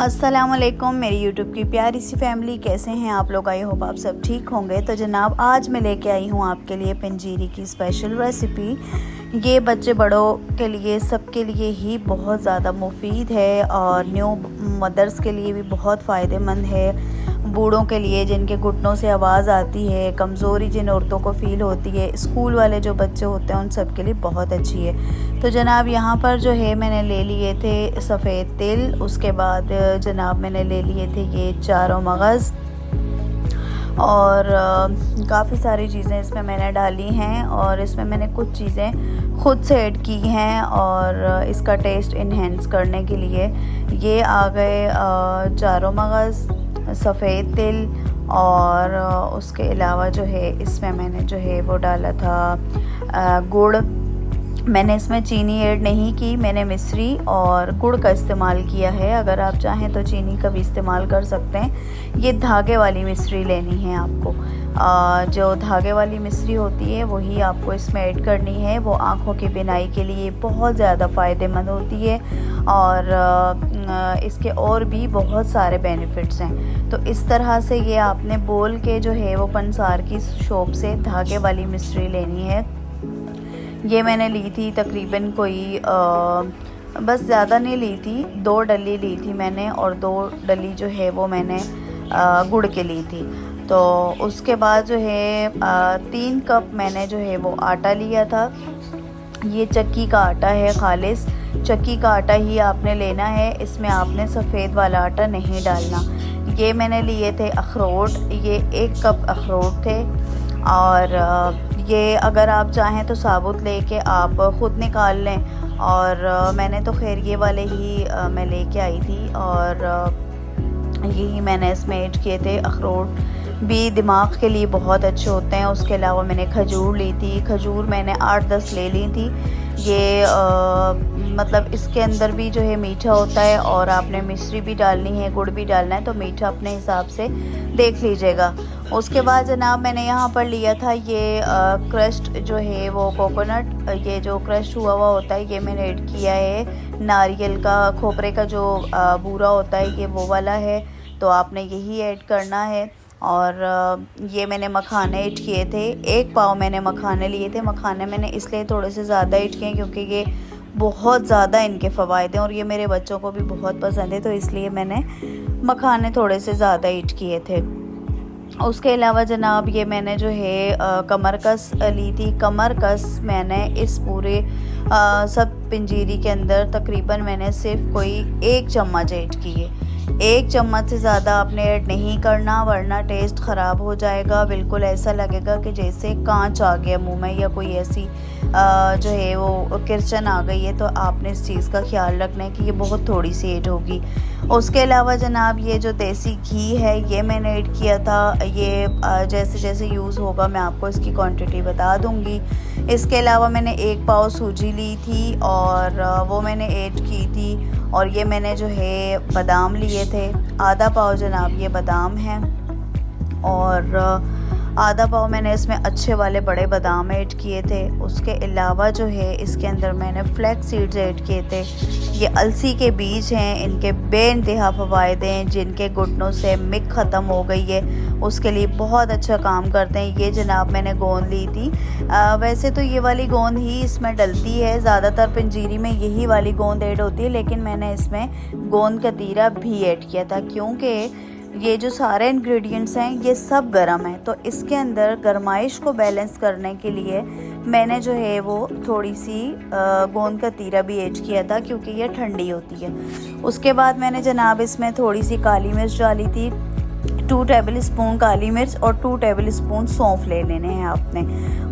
अस्सलामुअलैकुम मेरी यूट्यूब की प्यारी सी फैमिली, कैसे हैं आप लोग। आई होप आप सब ठीक होंगे। तो जनाब आज मैं लेके आई हूँ आपके लिए पंजीरी की स्पेशल रेसिपी। ये बच्चे बड़ों के लिए सबके लिए ही बहुत ज़्यादा मुफीद है और न्यू मदर्स के लिए भी बहुत फ़ायदेमंद है। बूढ़ों के लिए जिनके घुटनों से आवाज़ आती है, कमज़ोरी जिन औरतों को फ़ील होती है, स्कूल वाले जो बच्चे होते हैं उन सब के लिए बहुत अच्छी है। तो जनाब यहाँ पर जो है मैंने ले लिए थे सफ़ेद तिल, उसके बाद जनाब मैंने ले लिए थे ये चारों मगज़ और काफ़ी सारी चीज़ें इसमें मैंने डाली हैं और इसमें मैंने कुछ चीज़ें ख़ुद से ऐड की हैं और इसका टेस्ट इन्हेंस करने के लिए। ये आ गए चारों मगज़, सफ़ेद तिल और उसके अलावा जो है इसमें मैंने जो है वो डाला था गुड़। मैंने इसमें चीनी ऐड नहीं की, मैंने मिश्री और गुड़ का इस्तेमाल किया है। अगर आप चाहें तो चीनी का भी इस्तेमाल कर सकते हैं। ये धागे वाली मिश्री लेनी है आपको। जो धागे वाली मिश्री होती है वही आपको इसमें ऐड करनी है। वो आँखों की बिनाई के लिए बहुत ज़्यादा फ़ायदेमंद होती है और इसके और भी बहुत सारे बेनिफिट्स हैं। तो इस तरह से ये आपने बोल के जो है वो पंसार की शॉप से धागे वाली मिश्री लेनी है। ये मैंने ली थी तकरीबन कोई बस ज़्यादा नहीं ली थी, 2 डली ली थी मैंने और 2 डली जो है वो मैंने गुड़ के ली थी। तो उसके बाद जो है 3 कप मैंने जो है वो आटा लिया था। ये चक्की का आटा है, खालिस चक्की का आटा ही आपने लेना है। इसमें आपने सफ़ेद वाला आटा नहीं डालना। ये मैंने लिए थे अखरोट, ये 1 कप अखरोट थे और ये अगर आप चाहें तो साबुत लेके आप ख़ुद निकाल लें और मैंने तो खैर ये वाले ही मैं लेके आई थी और यही मैंने इसमें ऐड किए थे। अखरोट भी दिमाग के लिए बहुत अच्छे होते हैं। उसके अलावा मैंने खजूर ली थी, खजूर मैंने 8-10 ले ली थी। ये मतलब इसके अंदर भी जो है मीठा होता है और आपने मिश्री भी डालनी है, गुड़ भी डालना है, तो मीठा अपने हिसाब से देख लीजिएगा। उसके बाद जनाब मैंने यहाँ पर लिया था ये क्रस्ट जो है वो कोकोनट, ये जो क्रस्ट हुआ हुआ होता है ये मैंने ऐड किया है। नारियल का खोपरे का जो बूरा होता है ये वो वाला है, तो आपने यही ऐड करना है। और ये मैंने मखाने ऐड किए थे, 1 पाव मैंने मखाने लिए थे। मखाने मैंने इसलिए थोड़े से ज़्यादा ऐड किए क्योंकि ये बहुत ज़्यादा इनके फ़वाइद हैं और ये मेरे बच्चों को भी बहुत पसंद है, तो इसलिए मैंने मखाने थोड़े से ज़्यादा ऐड किए थे। उसके अलावा जनाब ये मैंने जो है कमरकस ली थी। कमरकस मैंने इस पूरे सब पंजीरी के अंदर तकरीबन मैंने सिर्फ कोई 1 चम्मच ऐड की है। 1 चम्मच से ज़्यादा आपने ऐड नहीं करना वरना टेस्ट ख़राब हो जाएगा। बिल्कुल ऐसा लगेगा कि जैसे कांच आ गया मुंह में या कोई ऐसी जो है वो किरचन आ गई है। तो आपने इस चीज़ का ख्याल रखना है कि ये बहुत थोड़ी सी ऐड होगी। उसके अलावा जनाब ये जो देसी घी है ये मैंने ऐड किया था। ये जैसे जैसे यूज़ होगा मैं आपको इसकी क्वांटिटी बता दूंगी। इसके अलावा मैंने 1 पाव सूजी ली थी और वो मैंने ऐड की थी। और ये मैंने जो है बादाम लिए थे, आधा पाव जनाब ये बादाम हैं और आधा पाव मैंने इसमें अच्छे वाले बड़े बादाम ऐड किए थे। उसके अलावा जो है इसके अंदर मैंने फ्लैक्स सीड्स ऐड किए थे। ये अलसी के बीज हैं, इनके बेइंतहा फ़वाइद हैं। जिनके घुटनों से मिक ख़त्म हो गई है उसके लिए बहुत अच्छा काम करते हैं। ये जनाब मैंने गोंद ली थी। वैसे तो ये वाली गोंद ही इसमें डलती है, ज़्यादातर पंजीरी में यही वाली गोंद ऐड होती है, लेकिन मैंने इसमें गोंद कतीरा भी ऐड किया था क्योंकि ये जो सारे इंग्रेडिएंट्स हैं ये सब गर्म है। तो इसके अंदर गरमाइश को बैलेंस करने के लिए मैंने जो है वो थोड़ी सी गोंद का तीरा भी ऐड किया था क्योंकि ये ठंडी होती है। उसके बाद मैंने जनाब इसमें थोड़ी सी काली मिर्च डाली थी, 2 टेबल स्पून काली मिर्च और 2 टेबल स्पून सौंफ ले लेने हैं आपने।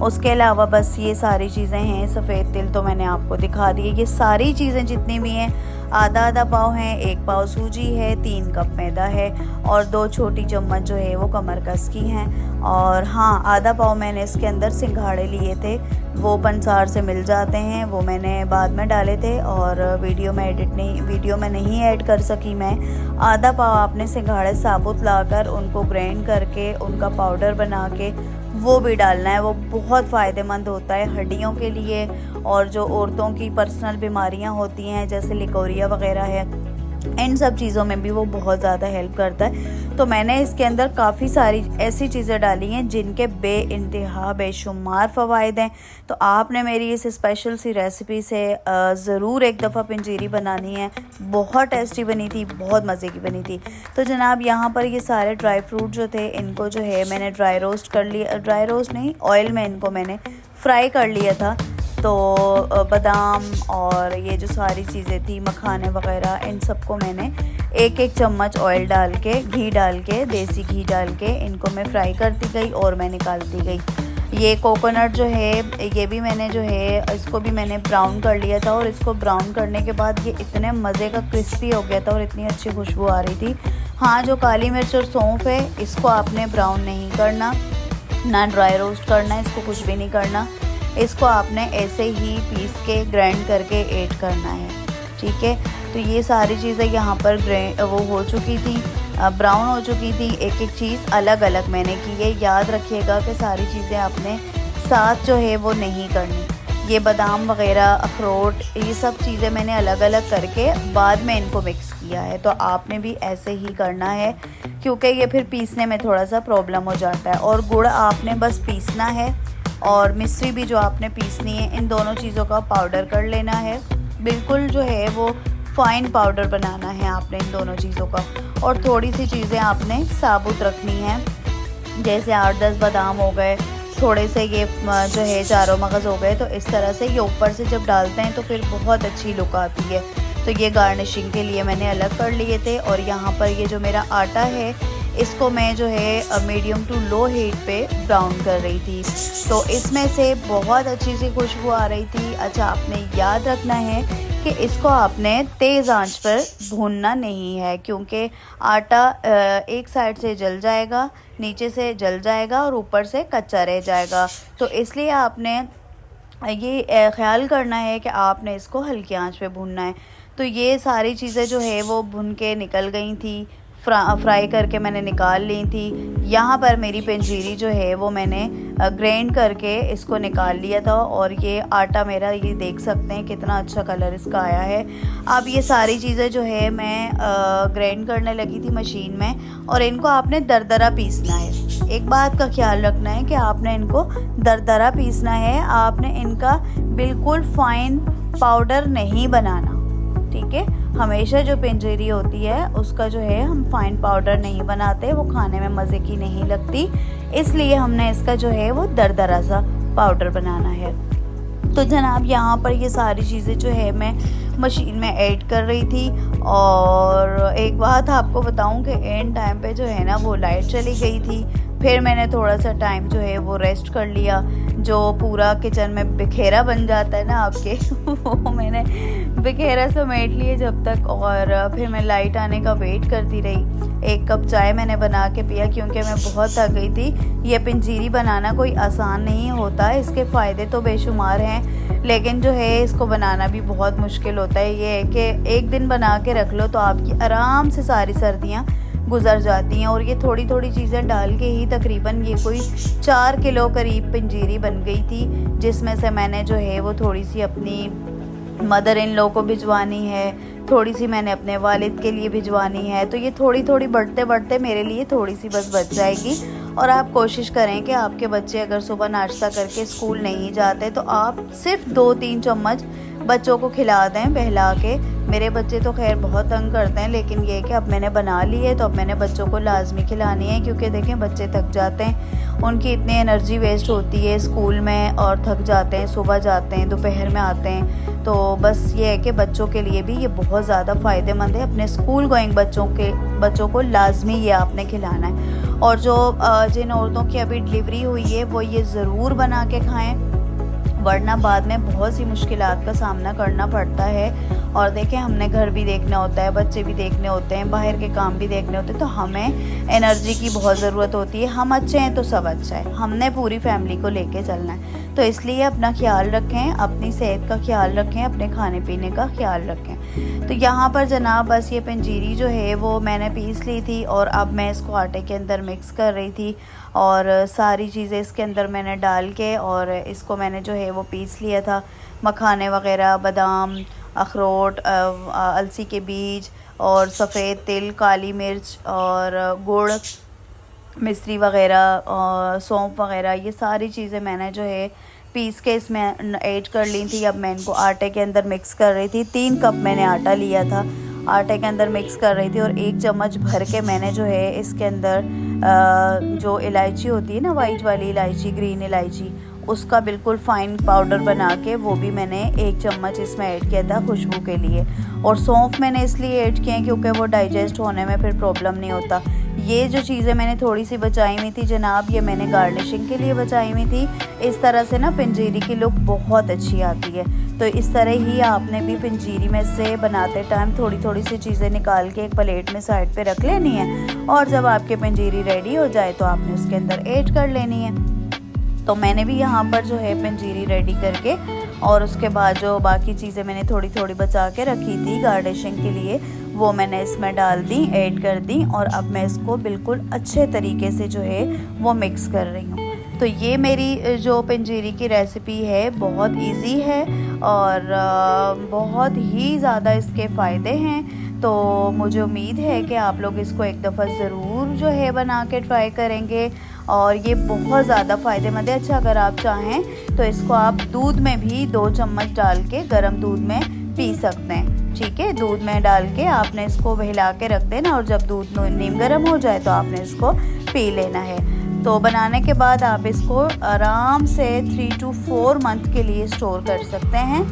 उसके अलावा बस ये सारी चीज़ें हैं। सफ़ेद तिल तो मैंने आपको दिखा दिए। ये सारी चीज़ें जितनी भी हैं आधा पाव हैं, 1 पाव सूजी है, 3 कप मैदा है और 2 छोटी चम्मच जो है वो कमरकस की हैं। और हाँ, आधा पाव मैंने इसके अंदर सिंघाड़े लिए थे, वो पंसार से मिल जाते हैं, वो मैंने बाद में डाले थे और वीडियो में नहीं ऐड कर सकी मैं। आधा पाव आपने सिंघाड़े साबुत लाकर उनको ग्राइंड करके उनका पाउडर बना के वो भी डालना है। वो बहुत फ़ायदेमंद होता है हड्डियों के लिए और जो औरतों की पर्सनल बीमारियां होती हैं जैसे लिकोरिया वगैरह है इन सब चीज़ों में भी वो बहुत ज़्यादा हेल्प करता है। तो मैंने इसके अंदर काफ़ी सारी ऐसी चीज़ें डाली हैं जिनके बेइंतहा बेशुमार फ़वाइद हैं। तो आपने मेरी इस स्पेशल सी रेसिपी से ज़रूर एक दफ़ा पंजीरी बनानी है। बहुत टेस्टी बनी थी, बहुत मज़े की बनी थी। तो जनाब यहाँ पर ये सारे ड्राई फ्रूट जो थे इनको जो है मैंने ड्राई रोस्ट कर लिया, ड्राई रोस्ट नहीं, ऑयल में इनको मैंने फ्राई कर लिया था। तो बादाम और ये जो सारी चीज़ें थी, मखाने वगैरह, इन सबको मैंने एक एक चम्मच ऑयल डाल के, घी डाल के, देसी घी डाल के इनको मैं फ्राई करती गई और मैं निकालती गई। ये कोकोनट जो है ये भी मैंने जो है इसको भी मैंने ब्राउन कर लिया था, और इसको ब्राउन करने के बाद ये इतने मज़े का क्रिस्पी हो गया था और इतनी अच्छी खुशबू आ रही थी। हाँ, जो काली मिर्च और सौंफ है इसको आपने ब्राउन नहीं करना, ना ड्राई रोस्ट करना, इसको कुछ भी नहीं करना। इसको आपने ऐसे ही पीस के ग्राइंड करके ऐड करना है, ठीक है। तो ये सारी चीज़ें यहाँ पर वो हो चुकी थी, ब्राउन हो चुकी थी। एक एक चीज़ अलग अलग मैंने की है। याद रखिएगा कि सारी चीज़ें आपने साथ जो है वो नहीं करनी। ये बादाम वगैरह, अखरोट, ये सब चीज़ें मैंने अलग अलग करके बाद में इनको मिक्स किया है। तो आपने भी ऐसे ही करना है, क्योंकि ये फिर पीसने में थोड़ा सा प्रॉब्लम हो जाता है। और गुड़ आपने बस पीसना है, और मिश्री भी जो आपने पीसनी है, इन दोनों चीज़ों का पाउडर कर लेना है। बिल्कुल जो है वो फाइन पाउडर बनाना है आपने इन दोनों चीज़ों का। और थोड़ी सी चीज़ें आपने साबुत रखनी है, जैसे 8-10 बादाम हो गए, थोड़े से ये जो है चारों मगज़ हो गए। तो इस तरह से ये ऊपर से जब डालते हैं तो फिर बहुत अच्छी लुक आती है। तो ये गार्निशिंग के लिए मैंने अलग कर लिए थे। और यहाँ पर ये जो मेरा आटा है इसको मैं जो है मीडियम टू लो हीट पे ब्राउन कर रही थी। तो इसमें से बहुत अच्छी सी खुशबू आ रही थी। अच्छा, आपने याद रखना है कि इसको आपने तेज़ आंच पर भूनना नहीं है, क्योंकि आटा एक साइड से जल जाएगा, नीचे से जल जाएगा और ऊपर से कच्चा रह जाएगा। तो इसलिए आपने ये ख्याल करना है कि आपने इसको हल्की आंच पे भूनना है। तो ये सारी चीज़ें जो है वो भुन के निकल गई थी, फ्राई करके मैंने निकाल ली थी। यहाँ पर मेरी पंजीरी जो है वो मैंने ग्राइंड करके इसको निकाल लिया था। और ये आटा मेरा, ये देख सकते हैं कितना अच्छा कलर इसका आया है। अब ये सारी चीज़ें जो है मैं ग्राइंड करने लगी थी मशीन में, और इनको आपने दरदरा पीसना है। एक बात का ख्याल रखना है कि आपने इनको दरदरा पीसना है, आपने इनका बिल्कुल फाइन पाउडर नहीं बनाना, ठीक है। हमेशा जो पंजीरी होती है उसका जो है हम फाइन पाउडर नहीं बनाते, वो खाने में मज़े की नहीं लगती। इसलिए हमने इसका जो है वो दरदरा सा पाउडर बनाना है। तो जनाब यहाँ पर ये सारी चीज़ें जो है मैं मशीन में ऐड कर रही थी। और एक बात आपको बताऊं कि एंड टाइम पे जो है ना वो लाइट चली गई थी। फिर मैंने थोड़ा सा टाइम जो है वो रेस्ट कर लिया। जो पूरा किचन में बिखेरा बन जाता है ना आपके वो मैंने बिखेरा समेट लिए जब तक। और फिर मैं लाइट आने का वेट करती रही। एक कप चाय मैंने बना के पिया, क्योंकि मैं बहुत थक गई थी। ये पंजीरी बनाना कोई आसान नहीं होता, इसके फ़ायदे तो बेशुमार हैं, लेकिन जो है इसको बनाना भी बहुत मुश्किल होता है। ये है कि एक दिन बना के रख लो तो आपकी आराम से सारी सर्दियाँ गुजर जाती हैं। और ये थोड़ी थोड़ी चीज़ें डाल के ही तकरीबन ये कोई 4 किलो करीब पंजीरी बन गई थी, जिसमें से मैंने जो है वो थोड़ी सी अपनी मदर इन लॉ को भिजवानी है, थोड़ी सी मैंने अपने वालिद के लिए भिजवानी है। तो ये थोड़ी थोड़ी बढ़ते बढ़ते मेरे लिए थोड़ी सी बस बच जाएगी। और आप कोशिश करें कि आपके बच्चे अगर सुबह नाश्ता करके स्कूल नहीं जाते तो आप सिर्फ 2-3 चम्मच बच्चों को खिला दें बहला के। मेरे बच्चे तो खैर बहुत तंग करते हैं, लेकिन ये कि अब मैंने बना ली है तो अब मैंने बच्चों को लाजमी खिलानी है, क्योंकि देखें बच्चे थक जाते हैं, उनकी इतनी एनर्जी वेस्ट होती है स्कूल में, और थक जाते हैं, सुबह जाते हैं, दोपहर में आते हैं। तो बस ये है कि बच्चों के लिए भी ये बहुत ज़्यादा फ़ायदेमंद है। अपने स्कूल गोइंग बच्चों को लाजमी ये आपने खिलाना है। और जो जिन औरतों की अभी डिलीवरी हुई है वो ये ज़रूर बना के खाएँ, वरना बाद में बहुत सी मुश्किलात का सामना करना पड़ता है। और देखें, हमने घर भी देखना होता है, बच्चे भी देखने होते हैं, बाहर के काम भी देखने होते हैं, तो हमें एनर्जी की बहुत ज़रूरत होती है। हम अच्छे हैं तो सब अच्छा है, हमने पूरी फैमिली को लेके चलना है। तो इसलिए अपना ख्याल रखें, अपनी सेहत का ख्याल रखें, अपने खाने पीने का ख्याल रखें। तो यहाँ पर जनाब बस ये पंजीरी जो है वो मैंने पीस ली थी, और अब मैं इसको आटे के अंदर मिक्स कर रही थी, और सारी चीज़ें इसके अंदर मैंने डाल के और इसको मैंने जो है वो पीस लिया था। मखाने वगैरह, बादाम, अखरोट, अलसी के बीज और सफ़ेद तिल, काली मिर्च और गुड़, मिश्री वग़ैरह और सौंफ वग़ैरह, ये सारी चीज़ें मैंने जो है पीस के इसमें ऐड कर ली थी। अब मैं इनको आटे के अंदर मिक्स कर रही थी। 3 कप मैंने आटा लिया था, आटे के अंदर मिक्स कर रही थी और 1 चम्मच भर के मैंने जो है इसके अंदर जो इलायची होती है ना, वाइट वाली इलायची, ग्रीन इलायची, उसका बिल्कुल फ़ाइन पाउडर बना के वो भी मैंने 1 चम्मच इसमें ऐड किया था खुशबू के लिए। और सौंफ मैंने इसलिए ऐड किए हैं क्योंकि वो डाइजेस्ट होने में फिर प्रॉब्लम नहीं होता। ये जो चीज़ें मैंने थोड़ी सी बचाई हुई थी जनाब, ये मैंने गार्निशिंग के लिए बचाई हुई थी। इस तरह से ना पंजीरी की लुक बहुत अच्छी आती है। तो इस तरह ही आपने भी पंजीरी में से बनाते टाइम थोड़ी थोड़ी सी चीज़ें निकाल के एक प्लेट में साइड पे रख लेनी है और जब आपके पंजीरी रेडी हो जाए तो आपने उसके अंदर ऐड कर लेनी है। तो मैंने भी यहाँ पर जो है पंजीरी रेडी करके और उसके बाद जो बाकी चीज़ें मैंने थोड़ी थोड़ी बचा के रखी थी गार्निशिंग के लिए, वो मैंने इसमें डाल दी, ऐड कर दी और अब मैं इसको बिल्कुल अच्छे तरीके से जो है वो मिक्स कर रही हूँ। तो ये मेरी जो पंजीरी की रेसिपी है बहुत इजी है और बहुत ही ज़्यादा इसके फ़ायदे हैं। तो मुझे उम्मीद है कि आप लोग इसको एक दफ़ा ज़रूर जो है बना के ट्राई करेंगे और ये बहुत ज़्यादा फ़ायदेमंद है। अच्छा, अगर आप चाहें तो इसको आप दूध में भी 2 चम्मच डाल के गर्म दूध में पी सकते हैं। ठीक है, दूध में डाल के आपने इसको बहला के रख देना और जब दूध नीम गर्म हो जाए तो आपने इसको पी लेना है। तो बनाने के बाद आप इसको आराम से 3 to 4 मंथ के लिए स्टोर कर सकते हैं।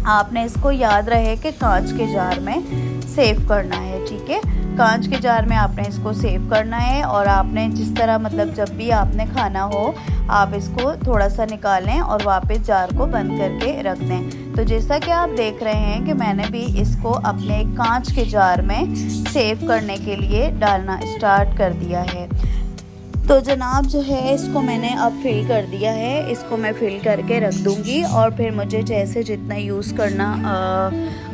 आपने इसको याद रहे कि कांच के जार में सेव करना है। ठीक है, कांच के जार में आपने इसको सेव करना है और आपने जिस तरह मतलब जब भी आपने खाना हो आप इसको थोड़ा सा निकालें और वापस जार को बंद करके रख दें। तो जैसा कि आप देख रहे हैं कि मैंने भी इसको अपने कांच के जार में सेव करने के लिए डालना स्टार्ट कर दिया है। तो जनाब जो है इसको मैंने अब फिल कर दिया है, इसको मैं फिल करके रख दूँगी और फिर मुझे जैसे जितना यूज़ करना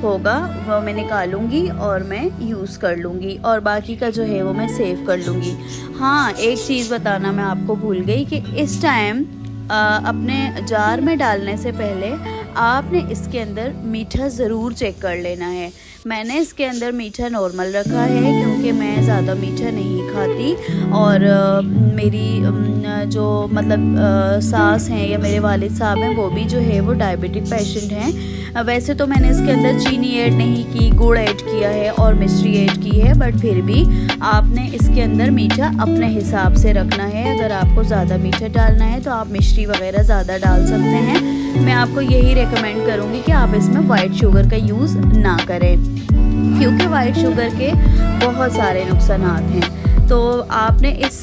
होगा वो मैं निकालूंगी और मैं यूज़ कर लूँगी और बाकी का जो है वो मैं सेव कर लूँगी। हाँ, एक चीज़ बताना मैं आपको भूल गई कि इस टाइम अपने जार में डालने से पहले आपने इसके अंदर मीठा ज़रूर चेक कर लेना है। मैंने इसके अंदर मीठा नॉर्मल रखा है क्योंकि मैं ज़्यादा मीठा नहीं खाती और मेरी जो मतलब सास हैं या मेरे वालिद साहब हैं वो भी जो है वो डायबिटिक पेशेंट हैं। वैसे तो मैंने इसके अंदर चीनी ऐड नहीं की, गुड़ ऐड किया है और मिश्री ऐड की है, बट फिर भी आपने इसके अंदर मीठा अपने हिसाब से रखना है। अगर आपको ज़्यादा मीठा डालना है तो आप मिश्री वगैरह ज़्यादा डाल सकते हैं। मैं आपको यही रेकमेंड करूँगी कि आप इसमें वाइट शुगर का यूज़ ना करें क्योंकि वाइट शुगर के बहुत सारे नुकसानात हैं। तो आपने इस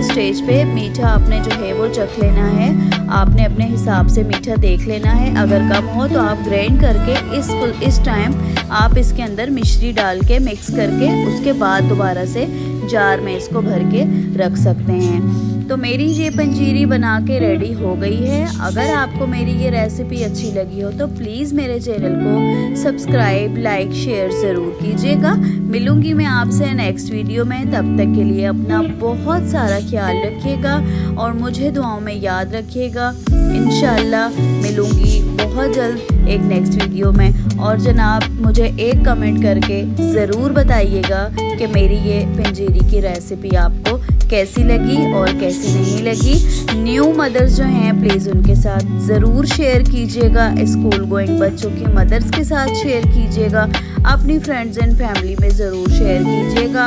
स्टेज पे मीठा आपने जो है वो चख लेना है, आपने अपने हिसाब से मीठा देख लेना है। अगर कम हो तो आप ग्राइंड करके इस टाइम आप इसके अंदर मिश्री डाल के मिक्स करके उसके बाद दोबारा से जार में इसको भर के रख सकते हैं। तो मेरी ये पंजीरी बना के रेडी हो गई है। अगर आपको मेरी ये रेसिपी अच्छी लगी हो तो प्लीज़ मेरे चैनल को सब्सक्राइब, लाइक, शेयर ज़रूर कीजिएगा। मिलूँगी मैं आपसे नेक्स्ट वीडियो में, तब तक के लिए अपना बहुत सारा ख्याल रखिएगा और मुझे दुआओं में याद रखिएगा। इंशाल्लाह मिलूँगी बहुत जल्द एक नेक्स्ट वीडियो में। और जनाब मुझे एक कमेंट करके ज़रूर बताइएगा कि मेरी ये पंजीरी की रेसिपी आपको कैसी लगी और कैसी नहीं लगी। न्यू मदर्स जो हैं प्लीज़ उनके साथ ज़रूर शेयर कीजिएगा, स्कूल गोइंग बच्चों की मदर्स के साथ शेयर कीजिएगा, अपनी फ्रेंड्स एंड फैमिली में ज़रूर शेयर कीजिएगा।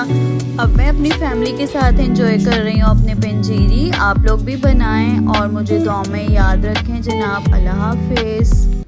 अब मैं अपनी फैमिली के साथ एंजॉय कर रही हूँ अपनी पंजीरी। आप लोग भी बनाएं और मुझे दुआ में याद रखें जनाब। अल्लाह हाफिज़।